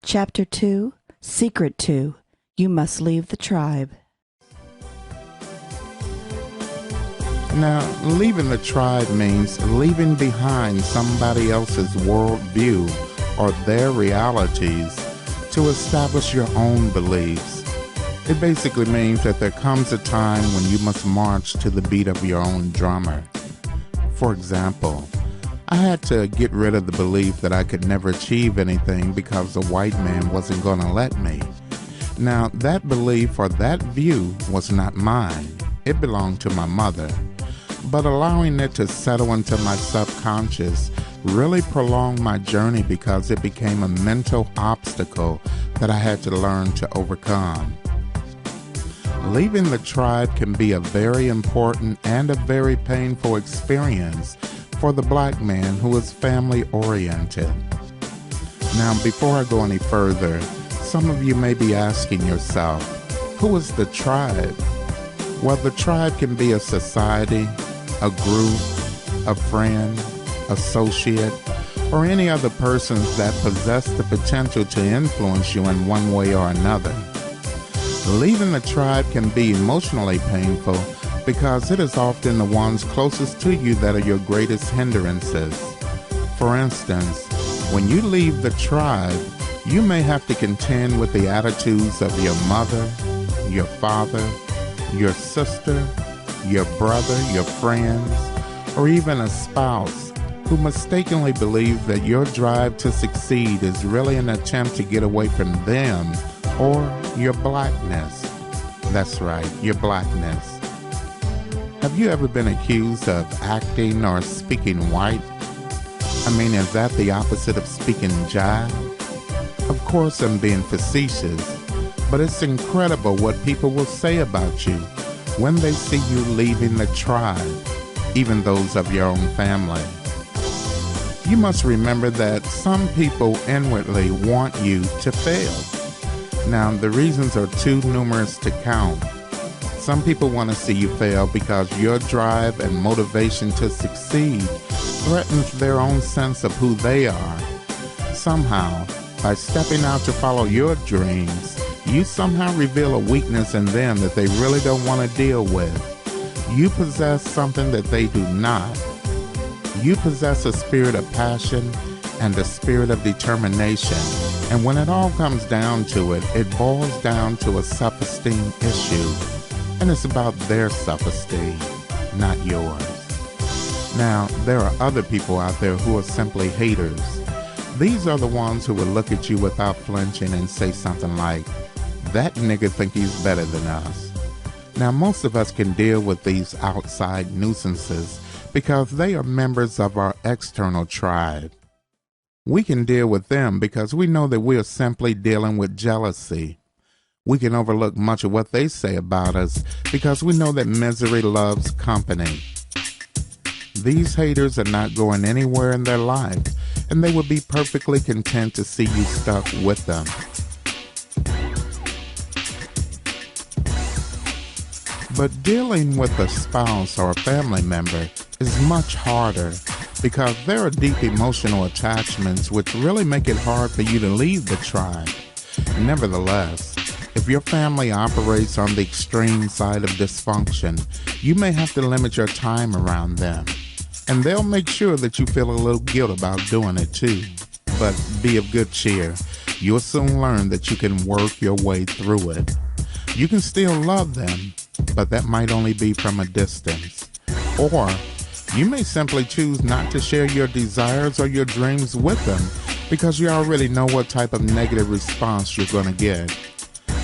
Chapter 2, Secret 2, You Must Leave the Tribe. Now, leaving the tribe means leaving behind somebody else's worldview or their realities to establish your own beliefs. It basically means that there comes a time when you must march to the beat of your own drummer. For example, I had to get rid of the belief that I could never achieve anything because the white man wasn't going to let me. Now, that belief or that view was not mine. It belonged to my mother. But allowing it to settle into my subconscious really prolonged my journey because it became a mental obstacle that I had to learn to overcome. Leaving the tribe can be a very important and a very painful experience for the black man who is family-oriented. Now, before I go any further, some of you may be asking yourself, who is the tribe? Well, the tribe can be a society, a group, a friend, associate, or any other persons that possess the potential to influence you in one way or another. Leaving the tribe can be emotionally painful because it is often the ones closest to you that are your greatest hindrances. For instance, when you leave the tribe, you may have to contend with the attitudes of your mother, your father, your sister, your brother, your friends, or even a spouse who mistakenly believe that your drive to succeed is really an attempt to get away from them or your blackness. That's right, your blackness. Have you ever been accused of acting or speaking white? I mean, is that the opposite of speaking jive? Of course, I'm being facetious, but it's incredible what people will say about you when they see you leaving the tribe, even those of your own family. You must remember that some people inwardly want you to fail. Now, the reasons are too numerous to count. Some people want to see you fail because your drive and motivation to succeed threatens their own sense of who they are. Somehow, by stepping out to follow your dreams, you somehow reveal a weakness in them that they really don't want to deal with. You possess something that they do not. You possess a spirit of passion and a spirit of determination. And when it all comes down to it, it boils down to a self-esteem issue. And it's about their self-esteem, not yours. Now, there are other people out there who are simply haters. These are the ones who will look at you without flinching and say something like, "That nigga think he's better than us." Now, most of us can deal with these outside nuisances because they are members of our external tribe. We can deal with them because we know that we are simply dealing with jealousy. We can overlook much of what they say about us because we know that misery loves company. These haters are not going anywhere in their life, and they would be perfectly content to see you stuck with them. But dealing with a spouse or a family member is much harder because there are deep emotional attachments which really make it hard for you to leave the tribe. Nevertheless, if your family operates on the extreme side of dysfunction, you may have to limit your time around them. And they'll make sure that you feel a little guilt about doing it too. But be of good cheer. You'll soon learn that you can work your way through it. You can still love them, but that might only be from a distance. Or you may simply choose not to share your desires or your dreams with them because you already know what type of negative response you're going to get.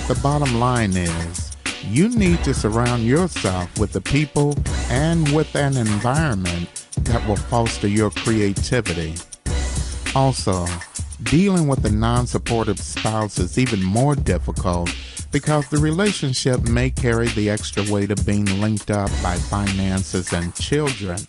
The bottom line is, you need to surround yourself with the people and with an environment that will foster your creativity. Also, dealing with a non-supportive spouse is even more difficult because the relationship may carry the extra weight of being linked up by finances and children.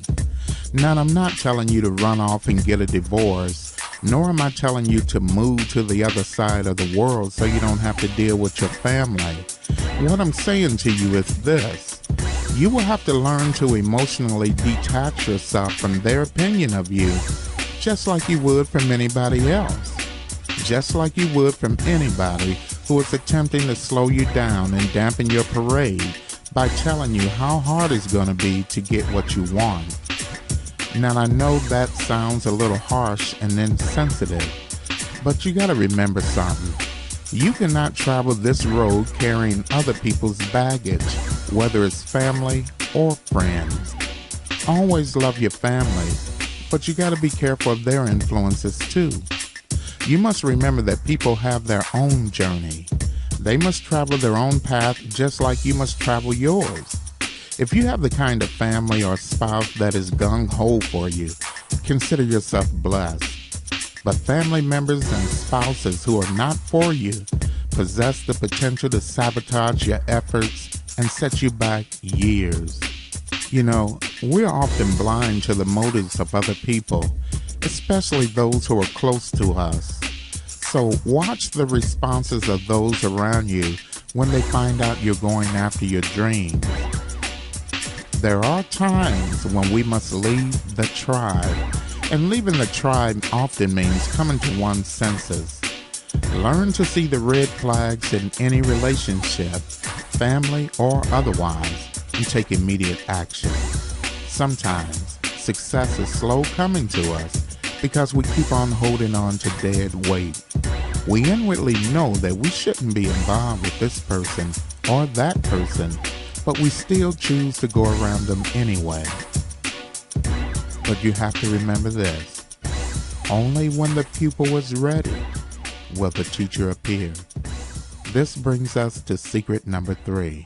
Now, I'm not telling you to run off and get a divorce, nor am I telling you to move to the other side of the world so you don't have to deal with your family. What I'm saying to you is this: you will have to learn to emotionally detach yourself from their opinion of you, just like you would from anybody else. just like you would from anybody who is attempting to slow you down and dampen your parade by telling you how hard it's going to be to get what you want. Now, I know that sounds a little harsh and insensitive, but you got to remember something. You cannot travel this road carrying other people's baggage, whether it's family or friends. Always love your family, but you got to be careful of their influences too. You must remember that people have their own journey. They must travel their own path just like you must travel yours. If you have the kind of family or spouse that is gung-ho for you, consider yourself blessed. But family members and spouses who are not for you possess the potential to sabotage your efforts and set you back years. You know, we're often blind to the motives of other people, especially those who are close to us. So watch the responses of those around you when they find out you're going after your dreams. There are times when we must leave the tribe, and leaving the tribe often means coming to one's senses. Learn to see the red flags in any relationship, family or otherwise, and take immediate action. Sometimes success is slow coming to us because we keep on holding on to dead weight. We inwardly know that we shouldn't be involved with this person or that person, but we still choose to go around them anyway. But you have to remember this. Only when the pupil is ready will the teacher appear. This brings us to secret number 3.